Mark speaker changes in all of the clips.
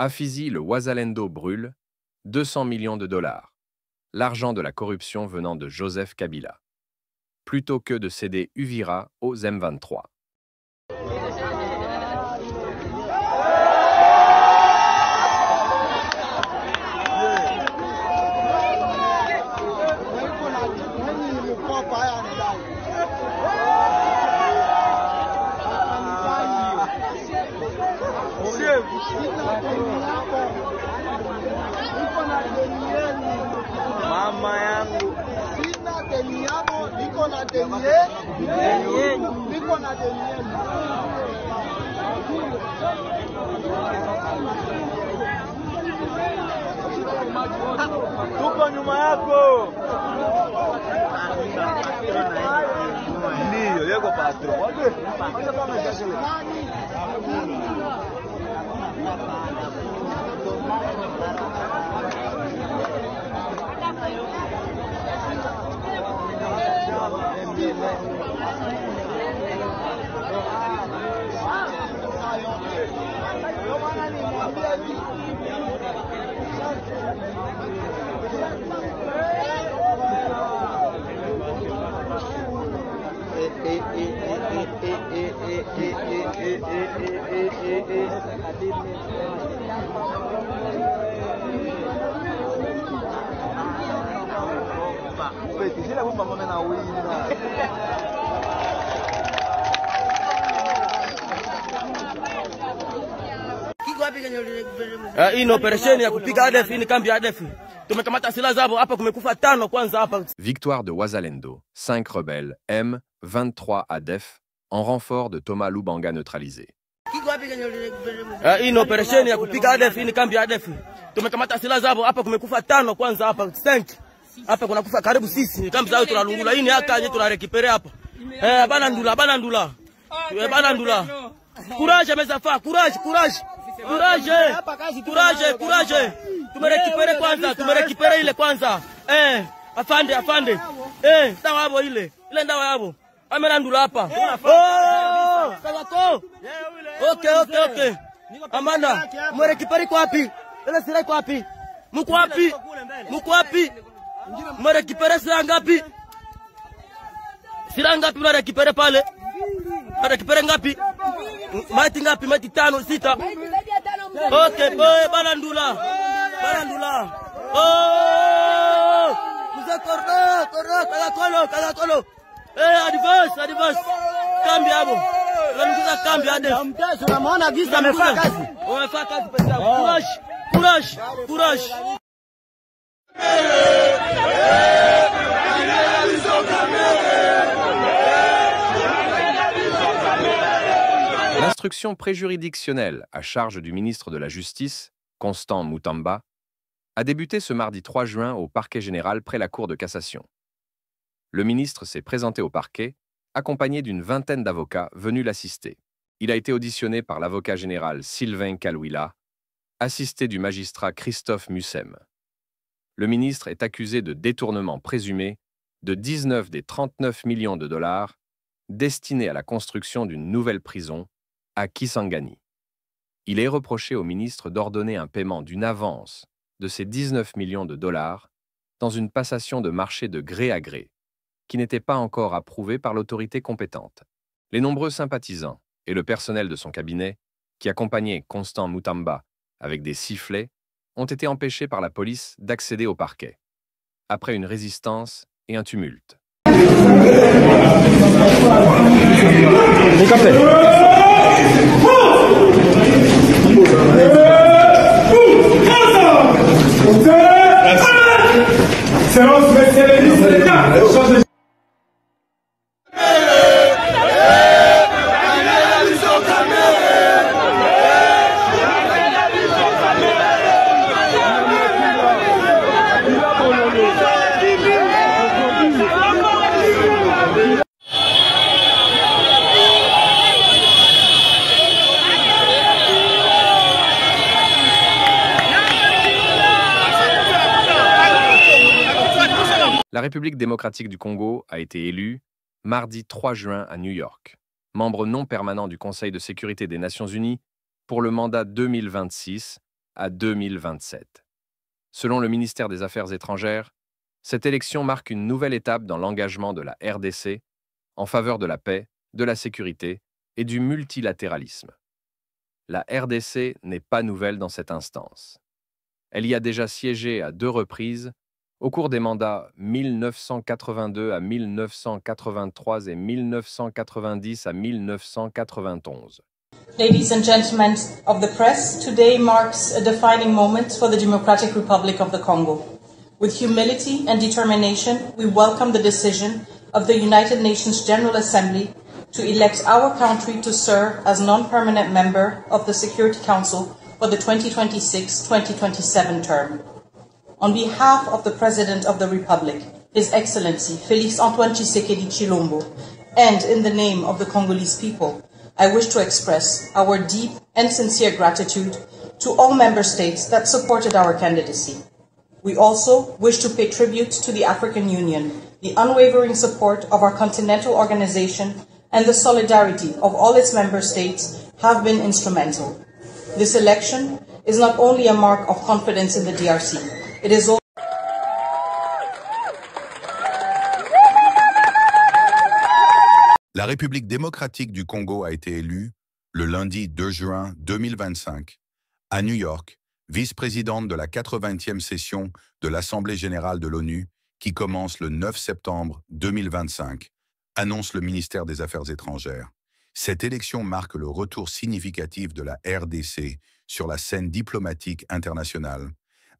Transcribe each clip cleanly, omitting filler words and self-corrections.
Speaker 1: À Fizi, le Wazalendo brûle 200 millions de dollars. L'argent de la corruption venant de Joseph Kabila. Plutôt que de céder Uvira aux M23.
Speaker 2: Mama yangu
Speaker 3: sina deni yako, niko na deni yenu, niko na deni yenu.
Speaker 2: tuko nyuma yako. Ndio yeko patro.
Speaker 4: Hii ni operesheni ya kupiga ADF, hii ni kambi ya ADF. Tumekamata silaha zao hapa, kumekufa 5 kwanza hapa.
Speaker 1: Victoire de Wazalendo, 5 rebelles, M23 ADF, en renfort de Thomas Lubanga neutralisé.
Speaker 4: Hii ni operesheni ya kupiga ADF, hii ni kambi ya ADF. Tumekamata silaha zao hapa, kumekufa 5 kwanza hapa, 5. Hapa kuna kufa karibu 6, kambi zao tunalungula. Hii ni haka yenyewe tunarekipere hapa. Bana ndula. Bana ndula. Courage mes enfants, courage. Tumerekipere ile kwanza. Afande. Ndawa hapo ile ndawa hapo. Amena ndula hapa. Kazako. Okay. Amanda, mwerekipere kwa wapi? Ile sira kwa wapi? Mko wapi? Mwerekipere sira ngapi? Mwerekipere pale? Mwerekipere ngapi? Maiti ngapi? Maiti 5, 6. Okay, bana ndula. Mzee Kazakolo. Advance. Kambi hapo. Tunanguza kambi hadi.
Speaker 3: Unamwona giza amefanya kazi.
Speaker 4: Wamefanya kazi pesa yao. Courage.
Speaker 1: L'instruction préjuridictionnelle à charge du ministre de la Justice, Constant Mutamba, a débuté ce mardi 3 juin au parquet général près la Cour de cassation. Le ministre s'est présenté au parquet, accompagné d'une vingtaine d'avocats venus l'assister. Il a été auditionné par l'avocat général Sylvain Kalouila, assisté du magistrat Christophe Mussem. Le ministre est accusé de détournement présumé de 19 des 39 millions de dollars destinés à la construction d'une nouvelle prison à Kisangani. Il est reproché au ministre d'ordonner un paiement d'une avance de ces 19 millions de dollars dans une passation de marché de gré à gré, qui n'était pas encore approuvée par l'autorité compétente. Les nombreux sympathisants et le personnel de son cabinet, qui accompagnaient Constant Mutamba avec des sifflets, ont été empêchés par la police d'accéder au parquet, après une résistance et un tumulte. La République démocratique du Congo a été élue mardi 3 juin à New York, membre non permanent du Conseil de sécurité des Nations Unies pour le mandat 2026 à 2027. Selon le ministère des Affaires étrangères, cette élection marque une nouvelle étape dans l'engagement de la RDC en faveur de la paix, de la sécurité et du multilatéralisme. La RDC n'est pas nouvelle dans cette instance. Elle y a déjà siégé à 2 reprises au cours des mandats 1982 à 1983 et 1990 à 1991.
Speaker 5: Ladies and gentlemen of the press, today marks a defining moment for the Democratic Republic of the Congo. With humility and determination, we welcome the decision of the United Nations General Assembly to elect our country to serve as non-permanent member of the Security Council for the 2026-2027 term. On behalf of the President of the Republic, His Excellency Félix-Antoine Tshisekedi Tshilombo, and in the name of the Congolese people, I wish to express our deep and sincere gratitude to all member states that supported our candidacy. We also wish to pay tribute to the African Union, the unwavering support of our continental organization, and the solidarity of all its member states have been instrumental. This election is not only a mark of confidence in the DRC, it is also
Speaker 6: La République démocratique du Congo a été élue le lundi 2 juin 2025 à New York, vice-présidente de la 80e session de l'Assemblée générale de l'ONU qui commence le 9 septembre 2025, annonce le ministère des Affaires étrangères. Cette élection marque le retour significatif de la RDC sur la scène diplomatique internationale,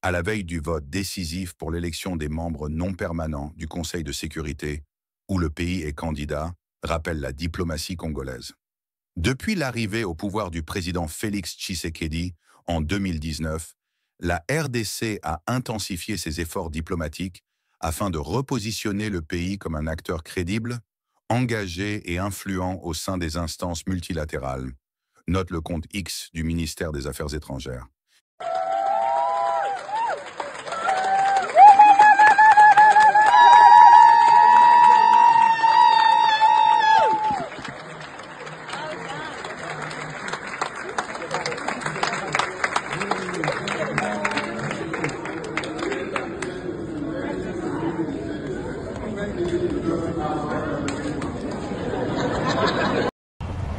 Speaker 6: à la veille du vote décisif pour l'élection des membres non permanents du Conseil de sécurité, où le pays est candidat, rappelle la diplomatie congolaise. Depuis l'arrivée au pouvoir du président Félix Tshisekedi en 2019, la RDC a intensifié ses efforts diplomatiques afin de repositionner le pays comme un acteur crédible, engagé et influent au sein des instances multilatérales, note le compte X du ministère des Affaires étrangères.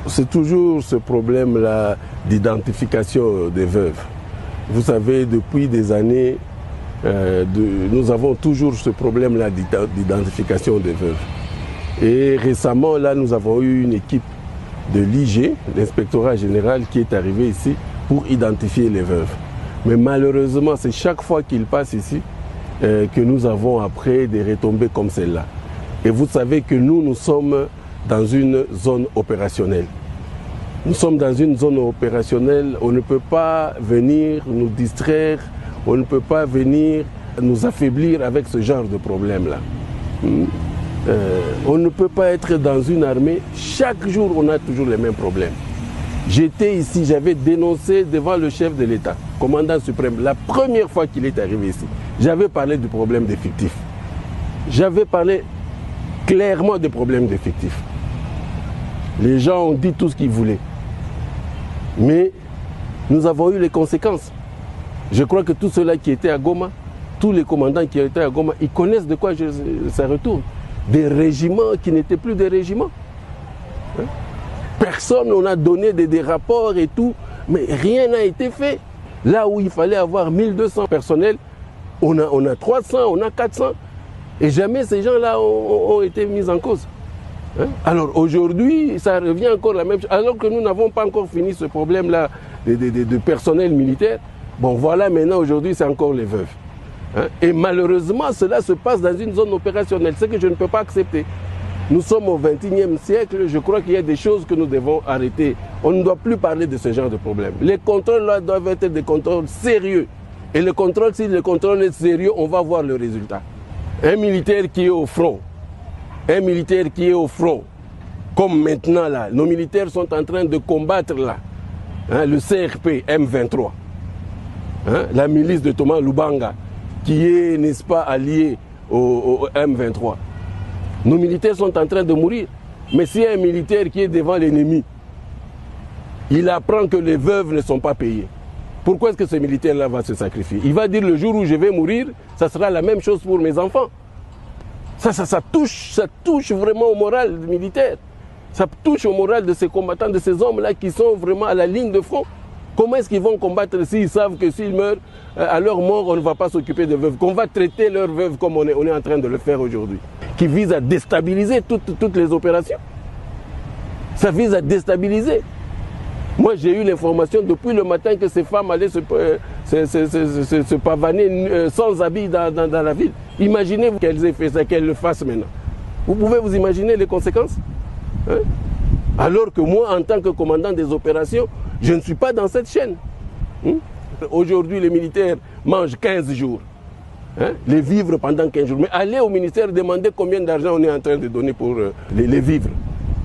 Speaker 7: C'est toujours ce problème-là d'identification des veuves. Vous savez, depuis des années, nous avons toujours ce problème-là d'identification des veuves. Et récemment, là, nous avons eu une équipe de l'IG, l'inspectorat général, qui est arrivé ici pour identifier les veuves. Mais malheureusement, c'est chaque fois qu'ils passent ici que nous avons après des retombées comme celle-là. Et vous savez que nous sommes dans une zone opérationnelle. Nous sommes dans une zone opérationnelle, on ne peut pas venir nous distraire, on ne peut pas venir nous affaiblir avec ce genre de problème-là. On ne peut pas être dans une armée, chaque jour on a toujours les mêmes problèmes. J'étais ici, j'avais dénoncé devant le chef de l'État, commandant suprême, la première fois qu'il est arrivé ici. J'avais parlé du problème d'effectifs. J'avais parlé clairement des problèmes d'effectifs. Les gens ont dit tout ce qu'ils voulaient. Mais nous avons eu les conséquences. Je crois que tous ceux-là qui étaient à Goma, tous les commandants qui étaient à Goma, ils connaissent de quoi ça retourne. Des régiments qui n'étaient plus des régiments. Personne, on a donné des rapports et tout, mais rien n'a été fait. Là où il fallait avoir 1200 personnels, on a 300, on a 400. Et jamais ces gens-là ont été mis en cause. Alors aujourd'hui, ça revient encore la même chose. Alors que nous n'avons pas encore fini ce problème-là de personnel militaire. Bon voilà, maintenant aujourd'hui, c'est encore les veuves. Et malheureusement, cela se passe dans une zone opérationnelle. C'est que je ne peux pas accepter. Nous sommes au XXIe siècle. Je crois qu'il y a des choses que nous devons arrêter. On ne doit plus parler de ce genre de problème. Les contrôles là doivent être des contrôles sérieux. Et le contrôle, si le contrôle est sérieux, on va voir le résultat. Un militaire qui est au front, comme maintenant là, nos militaires sont en train de combattre là, le CRP M23, la milice de Thomas Lubanga, qui est, n'est-ce pas, allié au M23. Nos militaires sont en train de mourir. Mais s'il y a un militaire qui est devant l'ennemi, il apprend que les veuves ne sont pas payées. Pourquoi est-ce que ce militaire-là va se sacrifier? Il va dire le jour où je vais mourir, ça sera la même chose pour mes enfants. Ça touche vraiment au moral militaire. Ça touche au moral de ces combattants, de ces hommes-là qui sont vraiment à la ligne de front. Comment est-ce qu'ils vont combattre s'ils savent que s'ils meurent, à leur mort, on ne va pas s'occuper de veuves, qu'on va traiter leurs veuves comme on est en train de le faire aujourd'hui, qui vise à déstabiliser toutes les opérations. Ça vise à déstabiliser. Moi, j'ai eu l'information depuis le matin que ces femmes allaient se pavaner sans habits dans la ville. Imaginez qu'elles aient fait ça, qu'elles le fassent maintenant. Vous pouvez vous imaginer les conséquences, hein? Alors que moi, en tant que commandant des opérations, je ne suis pas dans cette chaîne. Aujourd'hui, les militaires mangent 15 jours. Hein? Les vivres pendant 15 jours. Mais allez au ministère demander combien d'argent on est en train de donner pour les vivres.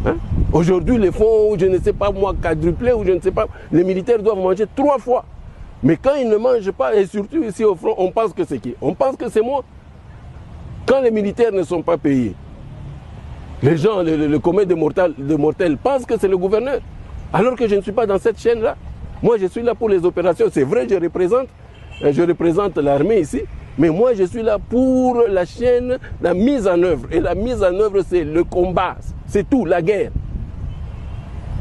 Speaker 7: Hein? Aujourd'hui, les fonds, je ne sais pas moi, quadruplés ou je ne sais pas, les militaires doivent manger 3 fois. Mais quand ils ne mangent pas, et surtout ici au front, on pense que c'est qui? On pense que c'est moi. Quand les militaires ne sont pas payés, les gens, le commun de mortels pensent que c'est le gouverneur. Alors que je ne suis pas dans cette chaîne-là. Moi, je suis là pour les opérations. C'est vrai, je représente l'armée ici. Mais moi, je suis là pour la chaîne, la mise en œuvre. Et la mise en œuvre, c'est le combat. C'est tout, la guerre.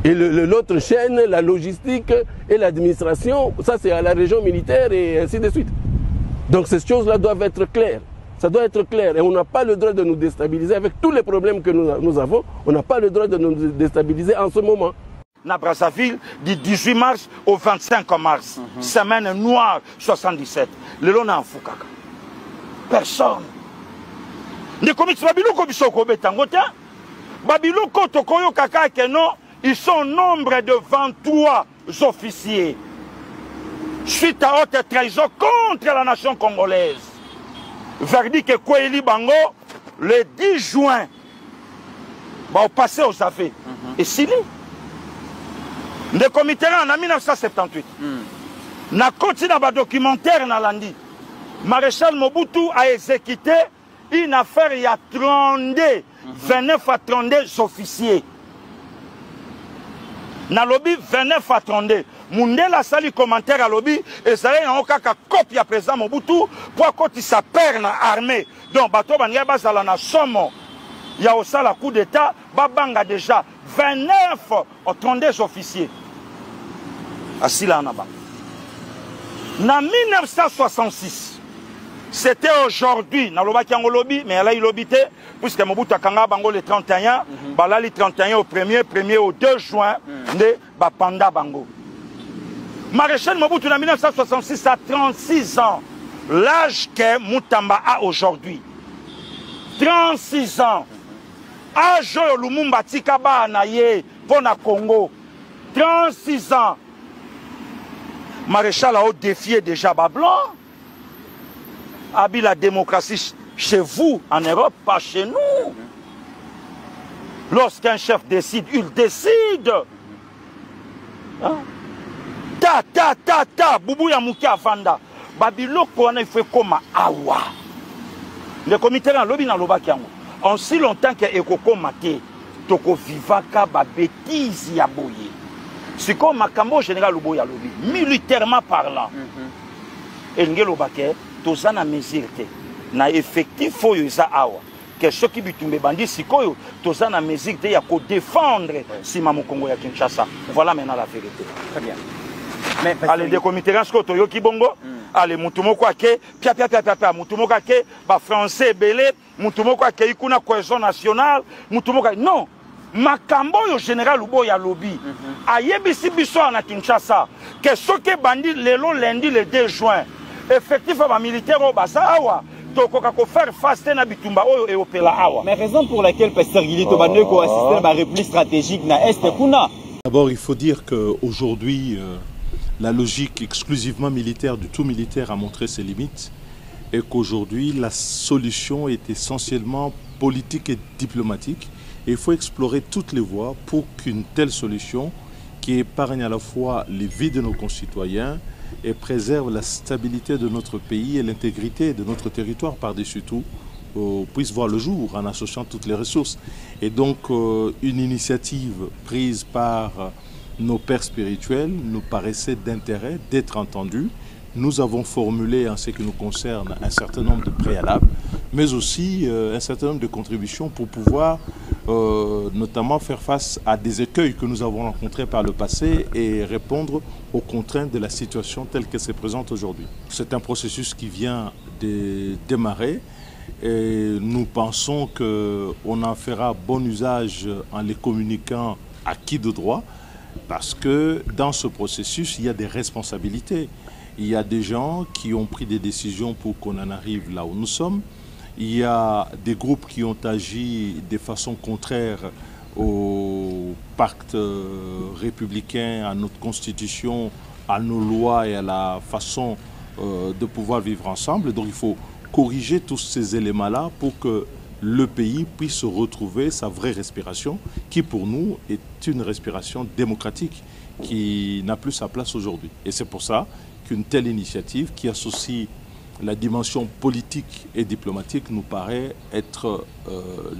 Speaker 7: Et l'autre chaîne, la logistique et l'administration, ça c'est à la région militaire et ainsi de suite. Donc ces choses-là doivent être claires. Ça doit être clair. Et on n'a pas le droit de nous déstabiliser. Avec tous les problèmes que nous avons, on n'a pas le droit de nous déstabiliser en ce moment.
Speaker 8: Na Brazzaville, du 18 mars au 25 mars. Semaine noire 77. Le lona en Fukaka. Personne. Ne commis Babiloko Bisoko Betangote. Babiloko Tokoyo Kaka Keno, ils sont au nombre de 23 officiers. Suite à haute trahison contre la nation congolaise. Verdict Koueli Bango, le 10 juin, va passer aux affaires. Et Sili. Le comité en 1978. Na côté dans le documentaire na landi. Maréchal Mobutu a exécuté une affaire il y a 32, 29 à 32 officiers. Na lobby 29 à 32. Mundela sali commentaire à lobby et ça y a encore copie à président Mobutu pour côté sa père na armée. Donc bateau banya bazala na somo. Il y a aussi la coup d'état babanga déjà 29 à 32 officiers. Assis là en bas. En 1966, c'était aujourd'hui, dans le lobby, mais elle a eu lobby, puisque Mobutu a kanga bango le 31, balali 31 au 1er au 2 juin, de Bapanda bango. Maréchal Mobutu en 1966 a 36 ans, l'âge que Moutamba a aujourd'hui. 36 ans. Âge Lumumba Tikaba Naye pour na Congo. 36 ans. Maréchal a défié déjà Bablan. Habille la démocratie chez vous en Europe, pas chez nous. Lorsqu'un chef décide, il décide. Hein? Boubou Yamouki Afanda. Babilo Kouana il fait comme Awa. Le comité dans lobby dans l'Oba Kiango. En si longtemps que Ekoko Maté, Toko Vivaka, ba bêtise Yaboye. C'est comme Makambo général Luboya lobby, militairement parlant. Et Ngelo Baké, tous en a mesure, na effectif faut y awa. Que ceux qui bitumbe bandit sikoyo, tous en a mesure de yako défendre si Mamou Congo ya Kinshasa. Voilà maintenant la vérité.
Speaker 9: Très bien.
Speaker 8: Allez, des comités Toyo Kibongo, allez, Moutumoko Ake, Pia, Moutumoko Ake, ba français belé, Moutumoko Ake, Ikuna cohésion nationale, Moutumoko non. Makambo yo général Uboya lobby. Ayebisi biso na Kinshasa. Que ce que bandit lelo lundi le 2 juin. Effectif à militaire au basa awa. Tokoka ko faire face na bitumba oyo e opela awa.
Speaker 9: Mais raison pour laquelle Pasteur Guili Tobane ko assister à la réplique stratégique na Est Kuna.
Speaker 10: D'abord, il faut dire qu'aujourd'hui, la logique exclusivement militaire du tout militaire a montré ses limites et qu'aujourd'hui, la solution est essentiellement politique et diplomatique. Et il faut explorer toutes les voies pour qu'une telle solution, qui épargne à la fois les vies de nos concitoyens et préserve la stabilité de notre pays et l'intégrité de notre territoire par-dessus tout, puisse voir le jour en associant toutes les ressources. Et donc, une initiative prise par nos pères spirituels nous paraissaient d'intérêt d'être entendus. Nous avons formulé, en ce qui nous concerne, un certain nombre de préalables, mais aussi un certain nombre de contributions pour pouvoir notamment faire face à des écueils que nous avons rencontrés par le passé et répondre aux contraintes de la situation telle qu'elle se présente aujourd'hui. C'est un processus qui vient de démarrer et nous pensons qu'on en fera bon usage en les communiquant à qui de droit, parce que dans ce processus, il y a des responsabilités. Il y a des gens qui ont pris des décisions pour qu'on en arrive là où nous sommes. Il y a des groupes qui ont agi de façon contraire au pacte républicain, à notre constitution, à nos lois et à la façon de pouvoir vivre ensemble. Donc il faut corriger tous ces éléments-là pour que le pays puisse retrouver sa vraie respiration, qui pour nous est une respiration démocratique qui n'a plus sa place aujourd'hui. Et c'est pour ça qu'une telle initiative qui associe la dimension politique et diplomatique nous paraît être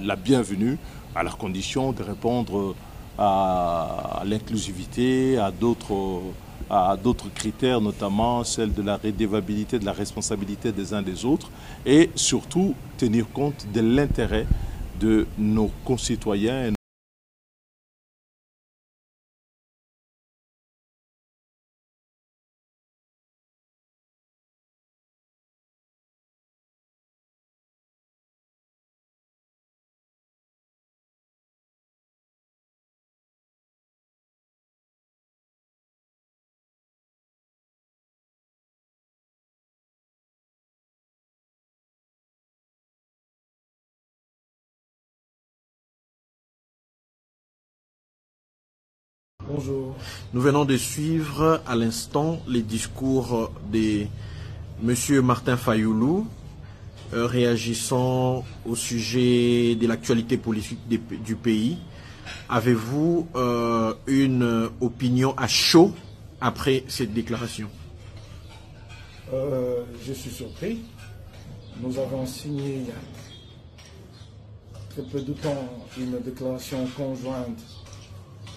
Speaker 10: la bienvenue, à la condition de répondre à l'inclusivité, à d'autres critères, notamment celle de la redevabilité, de la responsabilité des uns des autres, et surtout tenir compte de l'intérêt de nos concitoyens.
Speaker 11: Bonjour. Nous venons de suivre à l'instant les discours de M. Martin Fayoulou réagissant au sujet de l'actualité politique du pays. Avez-vous une opinion à chaud après cette déclaration?
Speaker 12: Je suis surpris. Nous avons signé il y a très peu de temps une déclaration conjointe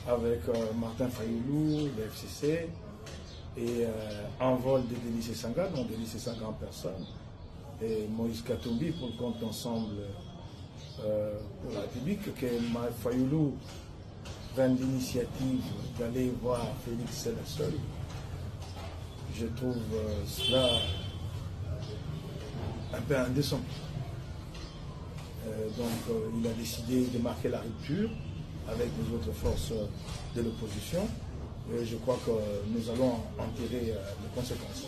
Speaker 12: avec Martin Fayoulou, le FCC, et en vol de Denis Sanga, dont Denis Sanga en personne, et Moïse Katumbi pour le compte d'ensemble pour la République, que Fayoulou prenne l'initiative d'aller voir Félix Sélassol. Je trouve cela un peu indécent. Donc il a décidé de marquer la rupture avec les autres forces de l'opposition. Et je crois que nous allons en tirer les conséquences.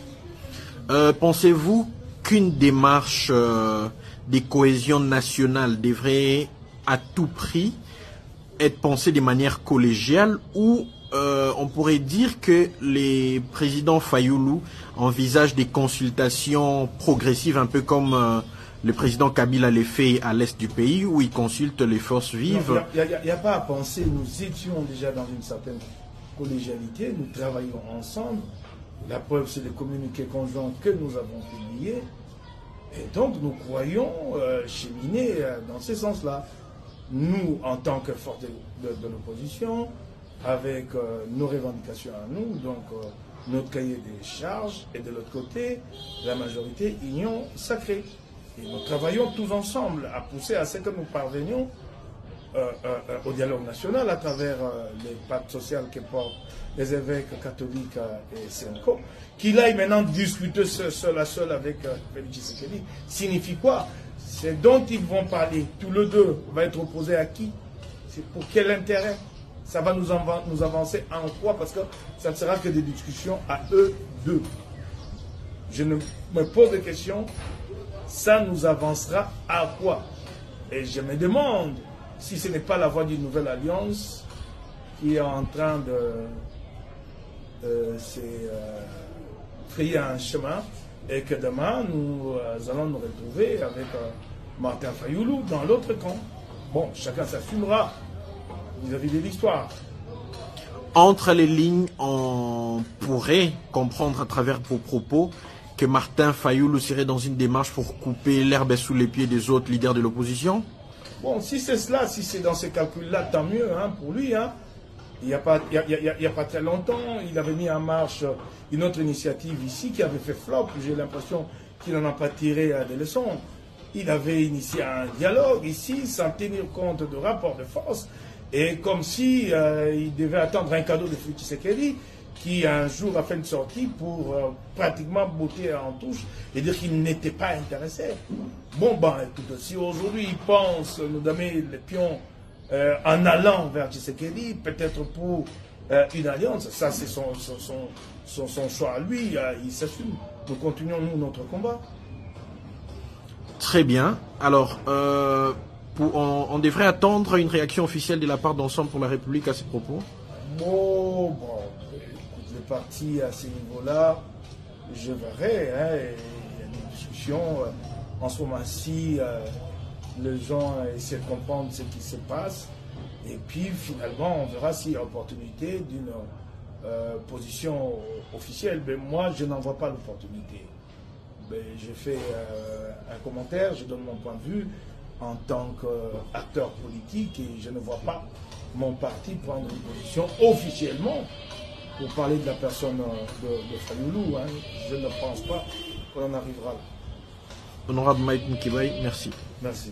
Speaker 11: Pensez-vous qu'une démarche de cohésion nationale devrait à tout prix être pensée de manière collégiale, ou on pourrait dire que les présidents Fayoulou envisagent des consultations progressives, un peu comme le président Kabila l'a fait à l'est du pays, où il consulte les forces vives?
Speaker 12: Il n'y a pas à penser, nous étions déjà dans une certaine collégialité, nous travaillons ensemble. La preuve, c'est les communiqués conjoints que nous avons publiés. Et donc, nous croyons cheminer dans ce sens-là. Nous, en tant que force de l'opposition, avec nos revendications à nous, donc notre cahier des charges, et de l'autre côté, la majorité union sacrée. Et nous travaillons tous ensemble à pousser à ce que nous parvenions au dialogue national à travers les pactes sociaux que portent les évêques catholiques et Senko. Qu'il aille maintenant discuter seul à seul avec Félix Tshisekedi signifie quoi? C'est dont ils vont parler. Tous les deux va être opposé à qui? C'est pour quel intérêt? Ça va nous avancer en quoi? Parce que ça ne sera que des discussions à eux deux. Je me pose des questions. Ça nous avancera à quoi? Et je me demande si ce n'est pas la voie d'une nouvelle alliance qui est en train de se frayer un chemin, et que demain nous allons nous retrouver avec Martin Fayoulou dans l'autre camp. Bon, chacun s'assumera vis-à-vis de l'histoire.
Speaker 11: Entre les lignes, on pourrait comprendre à travers vos propos que Martin Fayoulou serait dans une démarche pour couper l'herbe sous les pieds des autres leaders de l'opposition?
Speaker 12: Bon, si c'est cela, si c'est dans ces calculs-là, tant mieux hein, pour lui. Hein. Il n'y a pas très longtemps, il avait mis en marche une autre initiative ici qui avait fait flop. J'ai l'impression qu'il n'en a pas tiré des leçons. Il avait initié un dialogue ici sans tenir compte de rapports de force et comme si il devait attendre un cadeau de Félix Tshisekedi qui un jour a fait une sortie pour pratiquement botter en touche et dire qu'il n'était pas intéressé. Bon, ben écoute, si aujourd'hui il pense nous donner les pions en allant vers Tshisekedi, peut-être pour une alliance, ça c'est son choix à lui, il s'assume. Nous continuons nous notre combat.
Speaker 11: Très bien. Alors, on devrait attendre une réaction officielle de la part d'Ensemble pour la République à ces propos.
Speaker 12: Bon, le parti à ce niveau-là, je verrai. Hein, il y a des discussions. En ce moment-ci, les gens essaient de comprendre ce qui se passe. Et puis, finalement, on verra s'il y a opportunité d'une position officielle. Mais moi, je n'en vois pas l'opportunité. Je fais un commentaire, je donne mon point de vue en tant qu'acteur politique et je ne vois pas mon parti prendre une position officiellement pour parler de la personne de Fayulu. Hein. Je ne pense pas qu'on en arrivera là.
Speaker 11: Honorable Mike Moukibaye, merci.
Speaker 12: Merci.